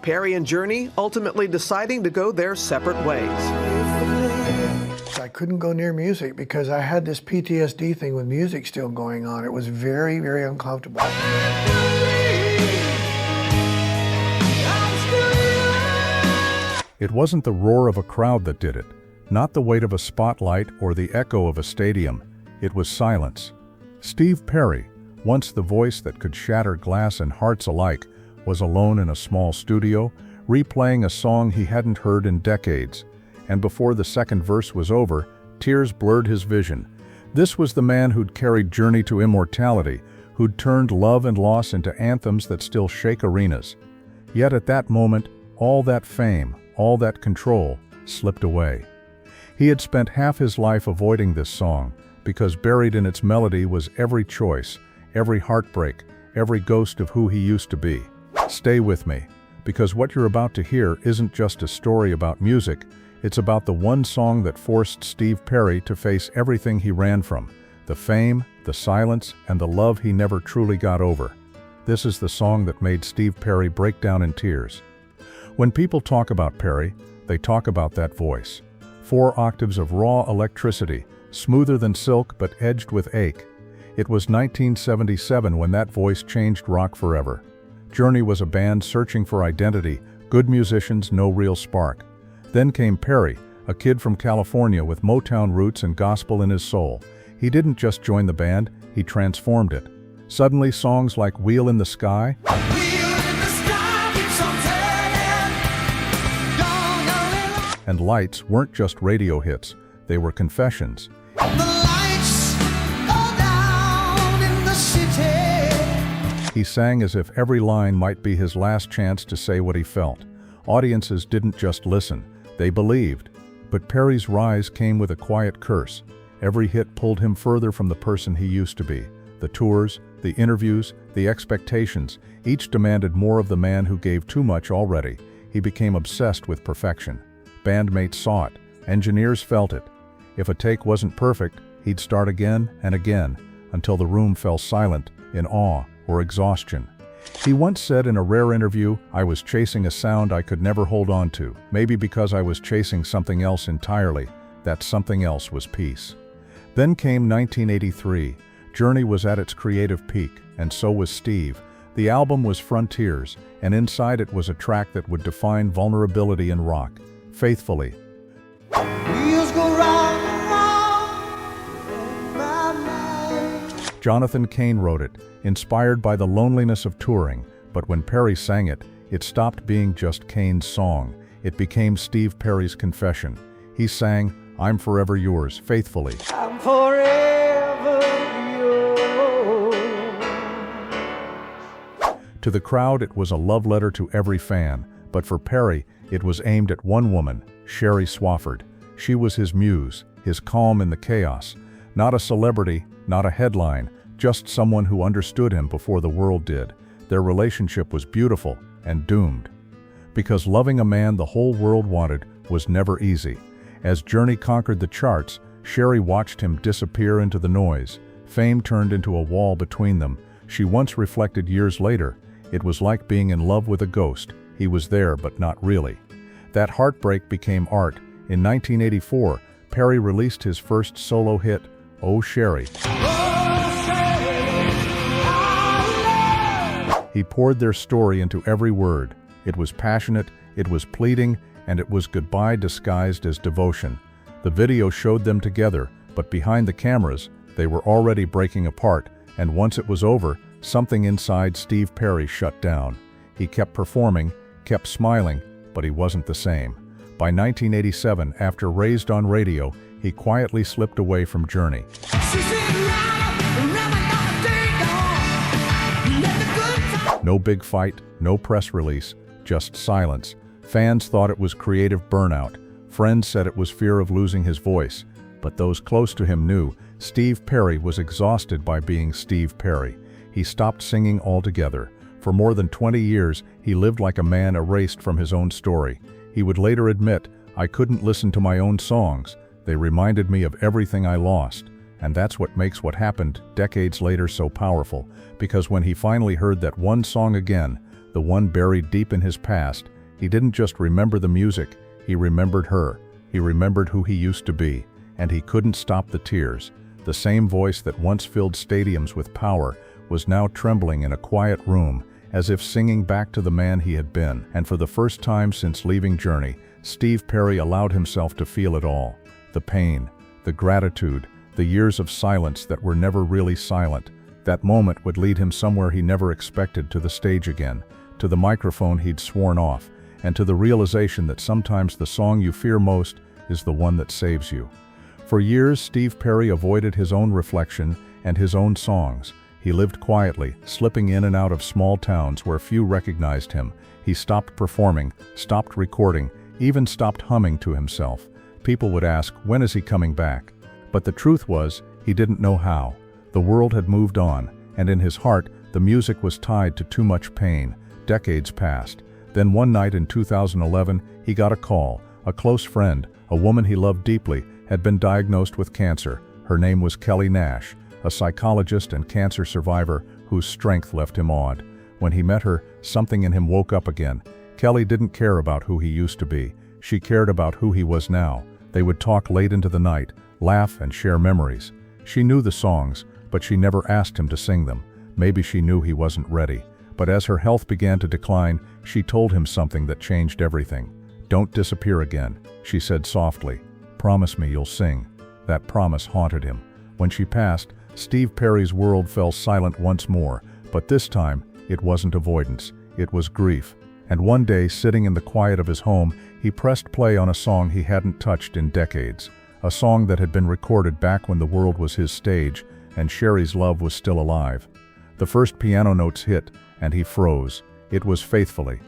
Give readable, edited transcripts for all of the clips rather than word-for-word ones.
Perry and Journey ultimately deciding to go their separate ways. I couldn't go near music because I had this PTSD thing with music still going on. It was very, very uncomfortable. It wasn't the roar of a crowd that did it, not the weight of a spotlight or the echo of a stadium. It was silence. Steve Perry, once the voice that could shatter glass and hearts alike, was alone in a small studio, replaying a song he hadn't heard in decades. And before the second verse was over, tears blurred his vision. This was the man who'd carried Journey to immortality, who'd turned love and loss into anthems that still shake arenas. Yet at that moment, all that fame, all that control, slipped away. He had spent half his life avoiding this song, because buried in its melody was every choice, every heartbreak, every ghost of who he used to be. Stay with me, because what you're about to hear isn't just a story about music, it's about the one song that forced Steve Perry to face everything he ran from, the fame, the silence, and the love he never truly got over. This is the song that made Steve Perry break down in tears. When people talk about Perry, they talk about that voice. 4 octaves of raw electricity, smoother than silk but edged with ache. It was 1977 when that voice changed rock forever. Journey was a band searching for identity, good musicians, no real spark. Then came Perry, a kid from California with Motown roots and gospel in his soul. He didn't just join the band, he transformed it. Suddenly songs like Wheel in the Sky and Lights weren't just radio hits, they were confessions. He sang as if every line might be his last chance to say what he felt. Audiences didn't just listen, they believed. But Perry's rise came with a quiet curse. Every hit pulled him further from the person he used to be. The tours, the interviews, the expectations, each demanded more of the man who gave too much already. He became obsessed with perfection. Bandmates saw it, engineers felt it. If a take wasn't perfect, he'd start again and again, until the room fell silent in awe or exhaustion. He once said in a rare interview, "I was chasing a sound I could never hold on to, maybe because I was chasing something else entirely. That something else was peace." Then came 1983. Journey was at its creative peak, and so was Steve. The album was Frontiers, and inside it was a track that would define vulnerability in rock, Faithfully. Wheels go round and round, my mind. Jonathan Cain wrote it, inspired by the loneliness of touring, but when Perry sang it, it stopped being just Cain's song. It became Steve Perry's confession. He sang, "I'm forever yours, faithfully." I'm forever yours. To the crowd, it was a love letter to every fan, but for Perry, it was aimed at one woman, Sherry Swafford. She was his muse, his calm in the chaos. Not a celebrity, not a headline, just someone who understood him before the world did. Their relationship was beautiful and doomed. Because loving a man the whole world wanted was never easy. As Journey conquered the charts, Sherry watched him disappear into the noise. Fame turned into a wall between them. She once reflected years later, "It was like being in love with a ghost. He was there, but not really." That heartbreak became art. In 1984, Perry released his first solo hit, "Oh Sherry." He poured their story into every word. It was passionate, it was pleading, and it was goodbye disguised as devotion. The video showed them together, but behind the cameras, they were already breaking apart, and once it was over, something inside Steve Perry shut down. He kept performing, kept smiling, but he wasn't the same. By 1987, after Raised on Radio, he quietly slipped away from Journey. No big fight, no press release, just silence. Fans thought it was creative burnout. Friends said it was fear of losing his voice. But those close to him knew Steve Perry was exhausted by being Steve Perry. He stopped singing altogether. For more than 20 years, he lived like a man erased from his own story. He would later admit, "I couldn't listen to my own songs. They reminded me of everything I lost." And that's what makes what happened decades later so powerful, because when he finally heard that one song again, the one buried deep in his past, he didn't just remember the music, he remembered her. He remembered who he used to be, and he couldn't stop the tears. The same voice that once filled stadiums with power was now trembling in a quiet room, as if singing back to the man he had been. And for the first time since leaving Journey, Steve Perry allowed himself to feel it all. The pain, the gratitude, the years of silence that were never really silent. That moment would lead him somewhere he never expected, to the stage again, to the microphone he'd sworn off, and to the realization that sometimes the song you fear most is the one that saves you. For years, Steve Perry avoided his own reflection and his own songs. He lived quietly, slipping in and out of small towns where few recognized him. He stopped performing, stopped recording, even stopped humming to himself. People would ask, when is he coming back? But the truth was, he didn't know how. The world had moved on, and in his heart, the music was tied to too much pain. Decades passed. Then one night in 2011, he got a call. A close friend, a woman he loved deeply, had been diagnosed with cancer. Her name was Kelly Nash, a psychologist and cancer survivor whose strength left him awed. When he met her, something in him woke up again. Kelly didn't care about who he used to be. She cared about who he was now. They would talk late into the night, laugh and share memories. She knew the songs, but she never asked him to sing them. Maybe she knew he wasn't ready. But as her health began to decline, she told him something that changed everything. "Don't disappear again," she said softly. "Promise me you'll sing." That promise haunted him. When she passed, Steve Perry's world fell silent once more, but this time, it wasn't avoidance, it was grief. And one day, sitting in the quiet of his home, he pressed play on a song he hadn't touched in decades. A song that had been recorded back when the world was his stage, and Sherry's love was still alive. The first piano notes hit, and he froze. It was Faithfully.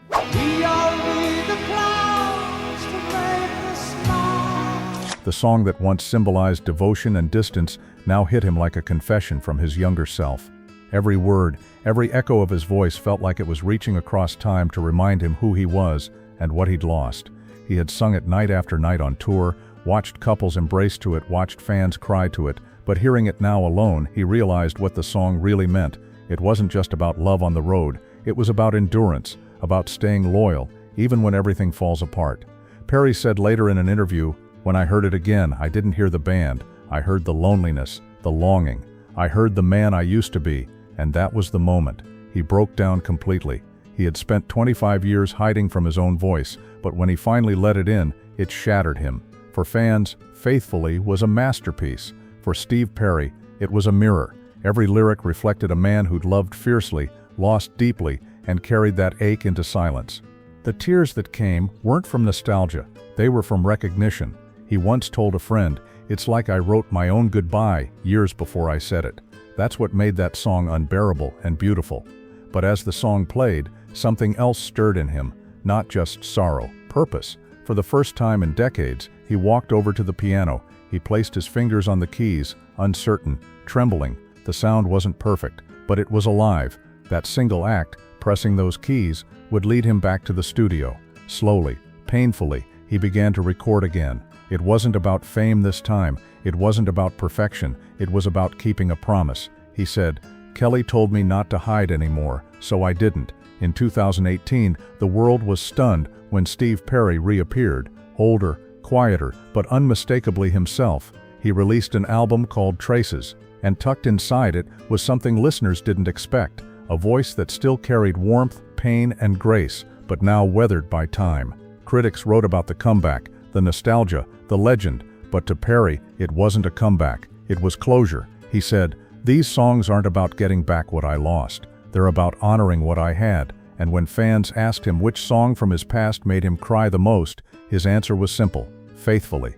We all need the clouds to make us smile. The song that once symbolized devotion and distance now hit him like a confession from his younger self. Every word, every echo of his voice felt like it was reaching across time to remind him who he was and what he'd lost. He had sung it night after night on tour, watched couples embrace to it, watched fans cry to it, but hearing it now alone, he realized what the song really meant. It wasn't just about love on the road, it was about endurance, about staying loyal, even when everything falls apart. Perry said later in an interview, "When I heard it again, I didn't hear the band. I heard the loneliness, the longing. I heard the man I used to be, and that was the moment." He broke down completely. He had spent 25 years hiding from his own voice, but when he finally let it in, it shattered him. For fans, Faithfully was a masterpiece. For Steve Perry, it was a mirror. Every lyric reflected a man who'd loved fiercely, lost deeply, and carried that ache into silence. The tears that came weren't from nostalgia, they were from recognition. He once told a friend, "It's like I wrote my own goodbye years before I said it." That's what made that song unbearable and beautiful. But as the song played, something else stirred in him, not just sorrow, purpose. For the first time in decades, he walked over to the piano. He placed his fingers on the keys, uncertain, trembling. The sound wasn't perfect, but it was alive. That single act, pressing those keys, would lead him back to the studio. Slowly, painfully, he began to record again. It wasn't about fame this time. It wasn't about perfection. It was about keeping a promise. He said, "Kelly told me not to hide anymore, so I didn't." In 2018, the world was stunned when Steve Perry reappeared, older, quieter, but unmistakably himself. He released an album called Traces, and tucked inside it was something listeners didn't expect, a voice that still carried warmth, pain, and grace, but now weathered by time. Critics wrote about the comeback, the nostalgia, the legend, but to Perry, it wasn't a comeback, it was closure. He said, "These songs aren't about getting back what I lost, they're about honoring what I had." And when fans asked him which song from his past made him cry the most, his answer was simple, Faithfully.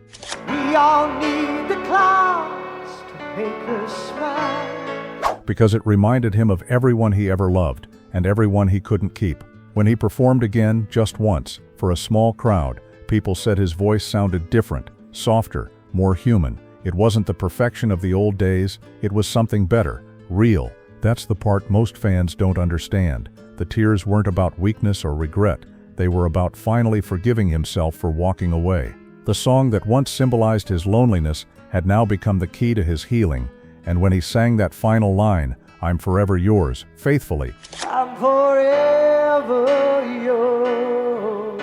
We all need the clouds to make us smile. Because it reminded him of everyone he ever loved, and everyone he couldn't keep. When he performed again, just once, for a small crowd, people said his voice sounded different, softer, more human. It wasn't the perfection of the old days, it was something better, real. That's the part most fans don't understand. The tears weren't about weakness or regret, they were about finally forgiving himself for walking away. The song that once symbolized his loneliness had now become the key to his healing, and when he sang that final line, I'm forever yours, faithfully. I'm forever yours.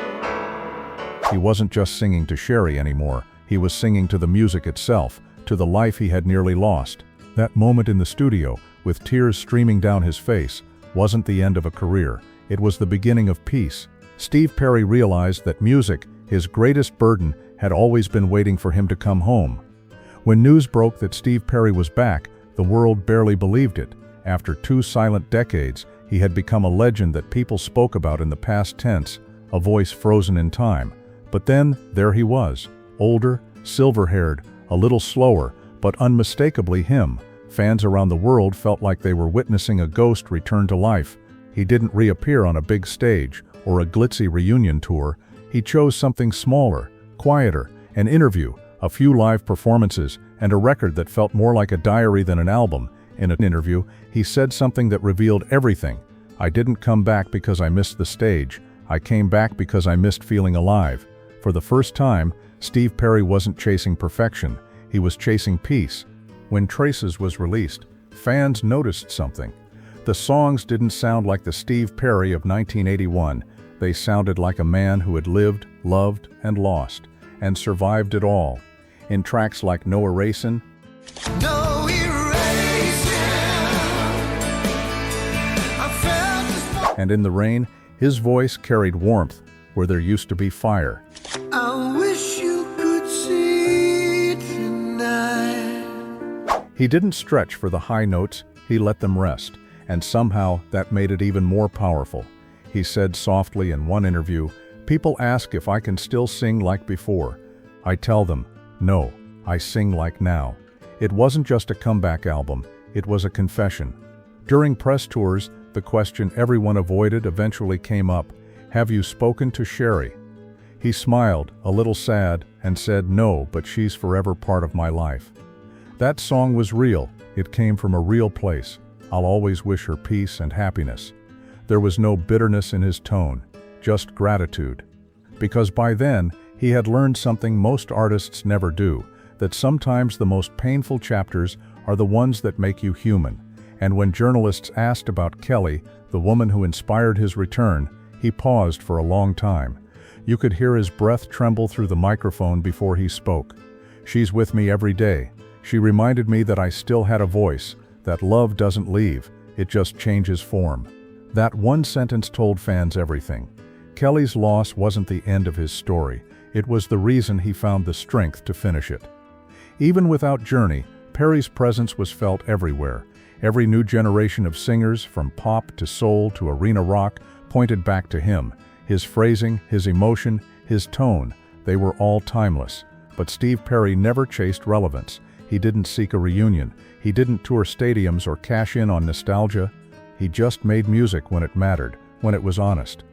He wasn't just singing to Sherry anymore. He was singing to the music itself, to the life he had nearly lost. That moment in the studio, with tears streaming down his face, wasn't the end of a career. It was the beginning of peace. Steve Perry realized that music, his greatest burden, had always been waiting for him to come home. When news broke that Steve Perry was back, the world barely believed it. After 2 silent decades, he had become a legend that people spoke about in the past tense, a voice frozen in time. But then, there he was, older, silver-haired, a little slower, but unmistakably him. Fans around the world felt like they were witnessing a ghost return to life. He didn't reappear on a big stage or a glitzy reunion tour. He chose something smaller, quieter, an interview, a few live performances, and a record that felt more like a diary than an album. In an interview, he said something that revealed everything. "I didn't come back because I missed the stage. I came back because I missed feeling alive." For the first time, Steve Perry wasn't chasing perfection. He was chasing peace. When Traces was released, fans noticed something. The songs didn't sound like the Steve Perry of 1981. They sounded like a man who had lived, loved, and lost, and survived it all. In tracks like No Erasing, No erasing. I felt this. and In the Rain, his voice carried warmth where there used to be fire. I wish you could see tonight. He didn't stretch for the high notes, he let them rest, and somehow that made it even more powerful. He said softly in one interview, "People ask if I can still sing like before. I tell them, no, I sing like now." It wasn't just a comeback album, it was a confession. During press tours, the question everyone avoided eventually came up, "Have you spoken to Sherry?" He smiled, a little sad, and said, "No, but she's forever part of my life." That song was real. It came from a real place. I'll always wish her peace and happiness. There was no bitterness in his tone, just gratitude. Because by then, he had learned something most artists never do, that sometimes the most painful chapters are the ones that make you human. And when journalists asked about Kelly, the woman who inspired his return, he paused for a long time. You could hear his breath tremble through the microphone before he spoke. "She's with me every day. She reminded me that I still had a voice, that love doesn't leave, it just changes form." That one sentence told fans everything. Kelly's loss wasn't the end of his story. It was the reason he found the strength to finish it. Even without Journey, Perry's presence was felt everywhere. Every new generation of singers, from pop to soul to arena rock, pointed back to him. His phrasing, his emotion, his tone, they were all timeless. But Steve Perry never chased relevance. He didn't seek a reunion. He didn't tour stadiums or cash in on nostalgia. He just made music when it mattered, when it was honest.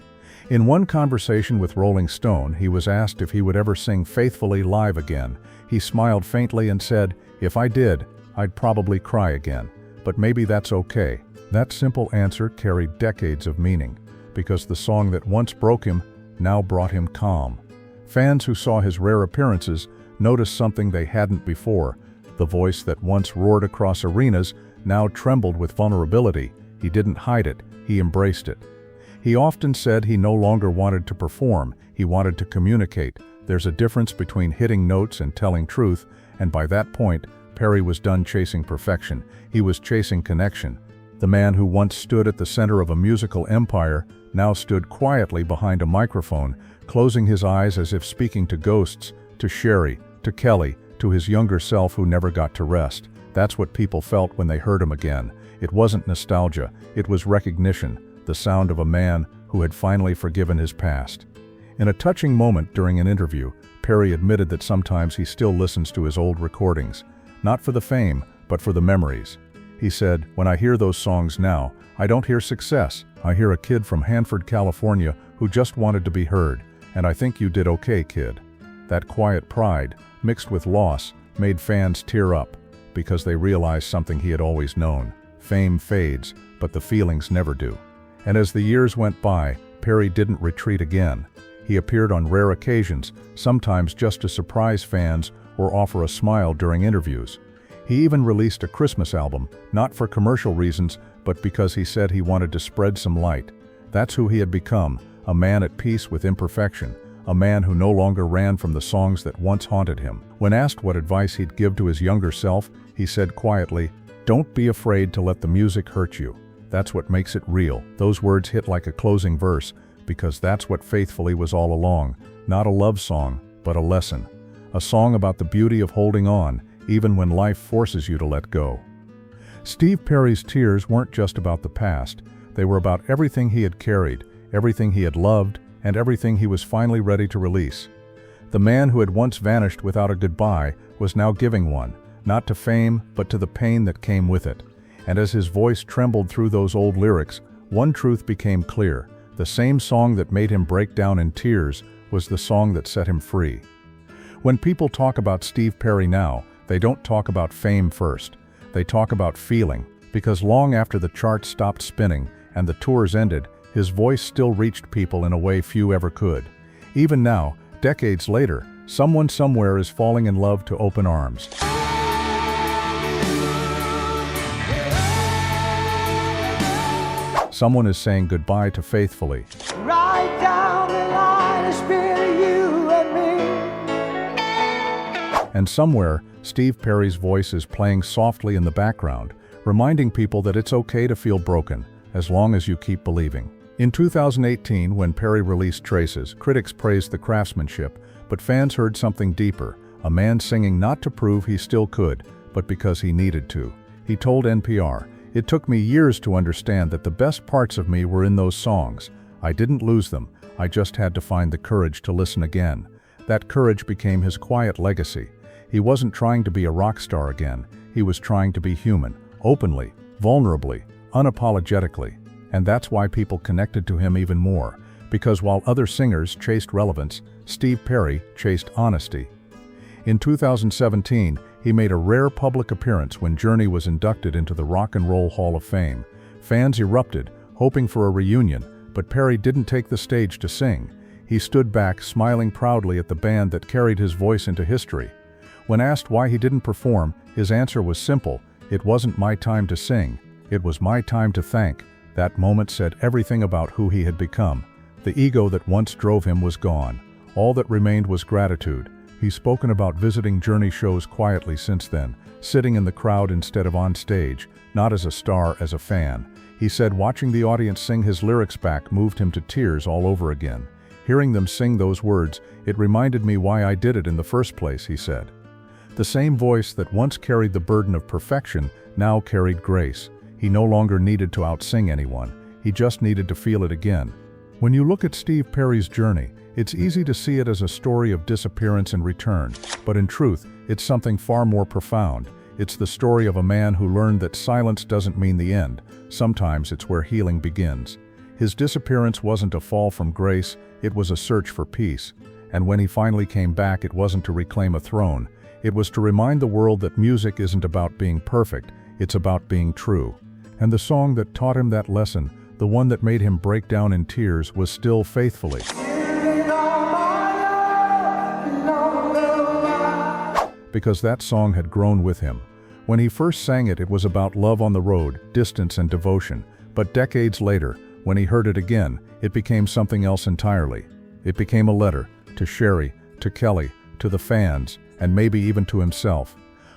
In one conversation with Rolling Stone, he was asked if he would ever sing Faithfully live again. He smiled faintly and said, "If I did, I'd probably cry again. But maybe that's okay." That simple answer carried decades of meaning, because the song that once broke him now brought him calm. Fans who saw his rare appearances noticed something they hadn't before. The voice that once roared across arenas now trembled with vulnerability. He didn't hide it, he embraced it. He often said he no longer wanted to perform, he wanted to communicate. There's a difference between hitting notes and telling truth, and by that point, Perry was done chasing perfection. He was chasing connection. The man who once stood at the center of a musical empire now stood quietly behind a microphone, closing his eyes as if speaking to ghosts, to Sherry, to Kelly, to his younger self who never got to rest. That's what people felt when they heard him again. It wasn't nostalgia, it was recognition, the sound of a man who had finally forgiven his past. In a touching moment during an interview, Perry admitted that sometimes he still listens to his old recordings, not for the fame, but for the memories. He said, "When I hear those songs now, I don't hear success. I hear a kid from Hanford, California, who just wanted to be heard, and I think you did okay, kid." That quiet pride, mixed with loss, made fans tear up, because they realized something he had always known. Fame fades, but the feelings never do. And as the years went by, Perry didn't retreat again. He appeared on rare occasions, sometimes just to surprise fans or offer a smile during interviews. He even released a Christmas album, not for commercial reasons, but because he said he wanted to spread some light. That's who he had become, a man at peace with imperfection, a man who no longer ran from the songs that once haunted him. When asked what advice he'd give to his younger self, he said quietly, "Don't be afraid to let the music hurt you. That's what makes it real." Those words hit like a closing verse, because that's what Faithfully was all along. Not a love song, but a lesson. A song about the beauty of holding on, even when life forces you to let go. Steve Perry's tears weren't just about the past. They were about everything he had carried, everything he had loved, and everything he was finally ready to release. The man who had once vanished without a goodbye was now giving one, not to fame, but to the pain that came with it. And as his voice trembled through those old lyrics, one truth became clear. The same song that made him break down in tears was the song that set him free. When people talk about Steve Perry now, they don't talk about fame first. They talk about feeling, because long after the charts stopped spinning and the tours ended, his voice still reached people in a way few ever could. Even now, decades later, someone somewhere is falling in love to open arms. Someone is saying goodbye to Faithfully. Right down the line, it's been you and me. And somewhere, Steve Perry's voice is playing softly in the background, reminding people that it's okay to feel broken, as long as you keep believing. In 2018, when Perry released Traces, critics praised the craftsmanship, but fans heard something deeper, a man singing not to prove he still could, but because he needed to. He told NPR, "It took me years to understand that the best parts of me were in those songs. I didn't lose them, I just had to find the courage to listen again." That courage became his quiet legacy. He wasn't trying to be a rock star again, he was trying to be human, openly, vulnerably, unapologetically. And that's why people connected to him even more, because while other singers chased relevance, Steve Perry chased honesty. In 2017, he made a rare public appearance when Journey was inducted into the Rock and Roll Hall of Fame. Fans erupted, hoping for a reunion, but Perry didn't take the stage to sing. He stood back, smiling proudly at the band that carried his voice into history. When asked why he didn't perform, his answer was simple: "It wasn't my time to sing, it was my time to thank." That moment said everything about who he had become. The ego that once drove him was gone. All that remained was gratitude. He's spoken about visiting Journey shows quietly since then, sitting in the crowd instead of on stage, not as a star, as a fan. He said watching the audience sing his lyrics back moved him to tears all over again. Hearing them sing those words, "It reminded me why I did it in the first place," he said. The same voice that once carried the burden of perfection now carried grace. He no longer needed to outsing anyone, he just needed to feel it again. When you look at Steve Perry's journey, it's easy to see it as a story of disappearance and return, but in truth, it's something far more profound. It's the story of a man who learned that silence doesn't mean the end. Sometimes it's where healing begins. His disappearance wasn't a fall from grace, it was a search for peace. And when he finally came back, it wasn't to reclaim a throne. It was to remind the world that music isn't about being perfect, it's about being true. And the song that taught him that lesson, the one that made him break down in tears, was still Faithfully. Because that song had grown with him. When he first sang it, it was about love on the road, distance and devotion. But decades later, when he heard it again, it became something else entirely. It became a letter to Sherry, to Kelly, to the fans, and maybe even to himself.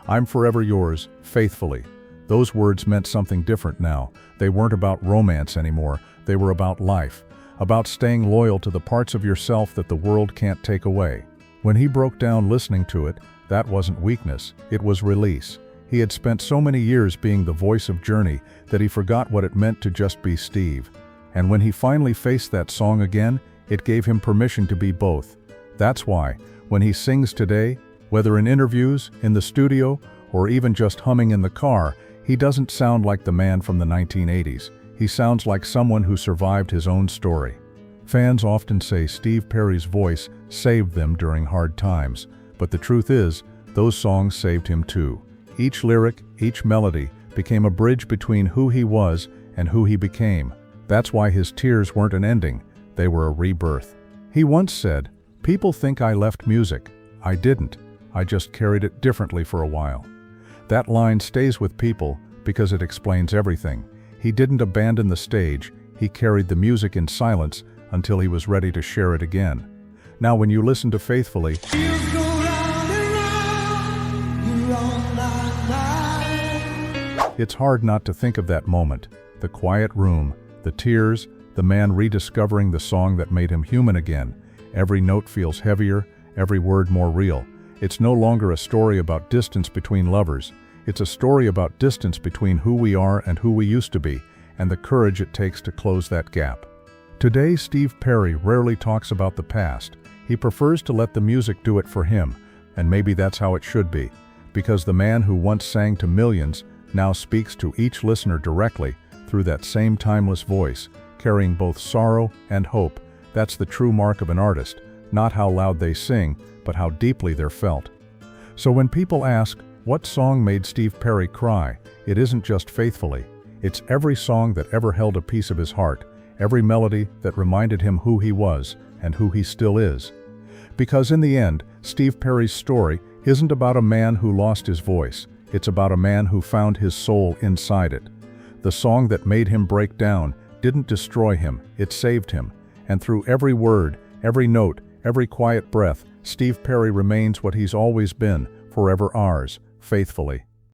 "I'm forever yours, faithfully." Those words meant something different now. They weren't about romance anymore, they were about life, about staying loyal to the parts of yourself that the world can't take away. When he broke down listening to it, that wasn't weakness, it was release. He had spent so many years being the voice of Journey that he forgot what it meant to just be Steve. And when he finally faced that song again, it gave him permission to be both. That's why, when he sings today, whether in interviews, in the studio, or even just humming in the car, he doesn't sound like the man from the 1980s. He sounds like someone who survived his own story. Fans often say Steve Perry's voice saved them during hard times, but the truth is, those songs saved him too. Each lyric, each melody, became a bridge between who he was and who he became. That's why his tears weren't an ending, they were a rebirth. He once said, "People think I left music. I didn't. I just carried it differently for a while." That line stays with people because it explains everything. He didn't abandon the stage, he carried the music in silence until he was ready to share it again. Now when you listen to Faithfully, You go round and round, you're on my mind. it's hard not to think of that moment. The quiet room, the tears, the man rediscovering the song that made him human again. Every note feels heavier, every word more real. It's no longer a story about distance between lovers. It's a story about distance between who we are and who we used to be, and the courage it takes to close that gap. Today, Steve Perry rarely talks about the past. He prefers to let the music do it for him, and maybe that's how it should be, because the man who once sang to millions now speaks to each listener directly through that same timeless voice, carrying both sorrow and hope. That's the true mark of an artist, not how loud they sing, but how deeply they're felt. So when people ask, what song made Steve Perry cry, it isn't just Faithfully. It's every song that ever held a piece of his heart, every melody that reminded him who he was and who he still is. Because in the end, Steve Perry's story isn't about a man who lost his voice, it's about a man who found his soul inside it. The song that made him break down didn't destroy him, it saved him. And through every word, every note, every quiet breath, Steve Perry remains what he's always been, forever ours, faithfully.